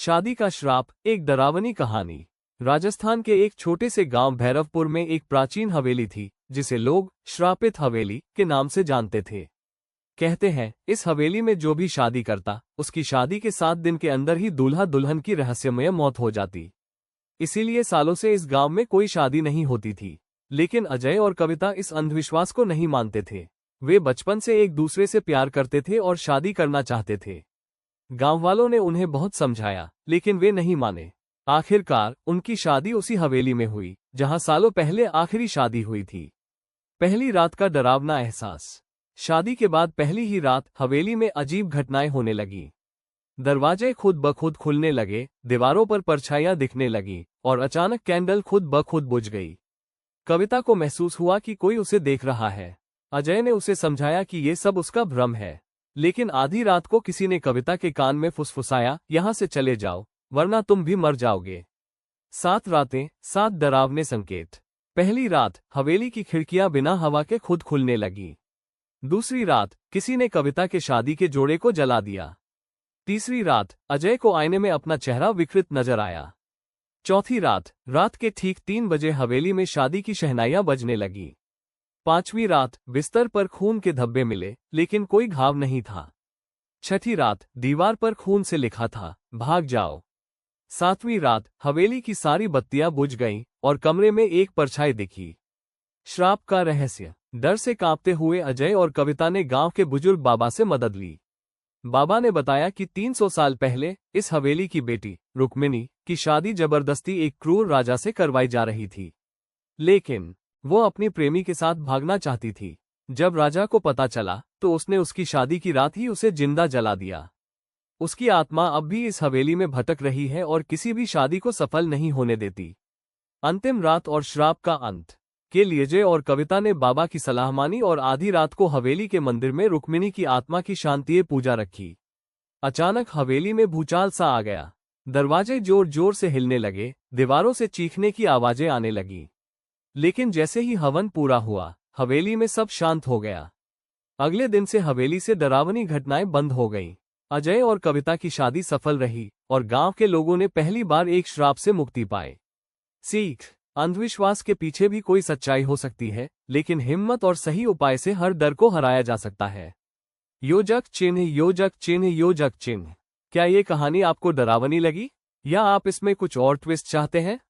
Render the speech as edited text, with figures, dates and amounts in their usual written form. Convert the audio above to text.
शादी का श्राप, एक डरावनी कहानी। राजस्थान के एक छोटे से गांव भैरवपुर में एक प्राचीन हवेली थी, जिसे लोग श्रापित हवेली के नाम से जानते थे। कहते हैं, इस हवेली में जो भी शादी करता, उसकी शादी के 7 दिन के अंदर ही दूल्हा दुल्हन की रहस्यमय मौत हो जाती। इसीलिए सालों से इस गांव में कोई शादी नहीं होती थी। लेकिन अजय और कविता इस अंधविश्वास को नहीं मानते थे। वे बचपन से एक दूसरे से प्यार करते थे और शादी करना चाहते थे। गांव वालों ने उन्हें बहुत समझाया, लेकिन वे नहीं माने। आखिरकार उनकी शादी उसी हवेली में हुई, जहां सालों पहले आखिरी शादी हुई थी। पहली रात का डरावना एहसास। शादी के बाद पहली ही रात हवेली में अजीब घटनाएं होने लगीं। दरवाजे खुद ब खुद खुलने लगे, दीवारों पर परछाइयां दिखने लगीं, और अचानक कैंडल खुद ब खुद बुझ गई। कविता को महसूस हुआ कि कोई उसे देख रहा है। अजय ने उसे समझाया कि ये सब उसका भ्रम है। लेकिन आधी रात को किसी ने कविता के कान में फुसफुसाया, यहां से चले जाओ, वरना तुम भी मर जाओगे। 7 रातें, 7 डरावने संकेत। पहली रात, हवेली की खिड़कियां बिना हवा के खुद खुलने लगीं। दूसरी रात, किसी ने कविता के शादी के जोड़े को जला दिया। तीसरी रात, अजय को आईने में अपना चेहरा विकृत नजर आया। चौथी रात, रात के ठीक 3 बजे हवेली में शादी की शहनाइयां बजने लगीं। 5वीं रात, बिस्तर पर खून के धब्बे मिले, लेकिन कोई घाव नहीं था। 6ठी रात, दीवार पर खून से लिखा था, भाग जाओ। 7वीं रात, हवेली की सारी बत्तियां बुझ गईं और कमरे में एक परछाई दिखी। श्राप का रहस्य। डर से कांपते हुए अजय और कविता ने गांव के बुजुर्ग बाबा से मदद ली। बाबा ने बताया कि 300 साल पहले इस हवेली की बेटी रुक्मिणी की शादी जबरदस्ती एक क्रूर राजा से करवाई जा रही थी। लेकिन वो अपनी प्रेमी के साथ भागना चाहती थी। जब राजा को पता चला, तो उसने उसकी शादी की रात ही उसे जिंदा जला दिया। उसकी आत्मा अब भी इस हवेली में भटक रही है और किसी भी शादी को सफल नहीं होने देती। अंतिम रात और श्राप का अंत के लिए अजय और कविता ने बाबा की सलाह मानी और आधी रात को हवेली के मंदिर में रुक्मिणी की आत्मा की शांति पूजा रखी। अचानक हवेली में भूचाल सा आ गया। दरवाजे जोर जोर से हिलने लगे, दीवारों से चीखने की आवाजें आने लगीं। लेकिन जैसे ही हवन पूरा हुआ, हवेली में सब शांत हो गया। अगले दिन से हवेली से डरावनी घटनाएं बंद हो गईं। अजय और कविता की शादी सफल रही और गांव के लोगों ने पहली बार एक श्राप से मुक्ति पाई। सीख। अंधविश्वास के पीछे भी कोई सच्चाई हो सकती है, लेकिन हिम्मत और सही उपाय से हर डर को हराया जा सकता है। योजक चिन्ह, योजक चिन्ह, योजक चिन्ह। क्या ये कहानी आपको डरावनी लगी, या आप इसमें कुछ और ट्विस्ट चाहते हैं?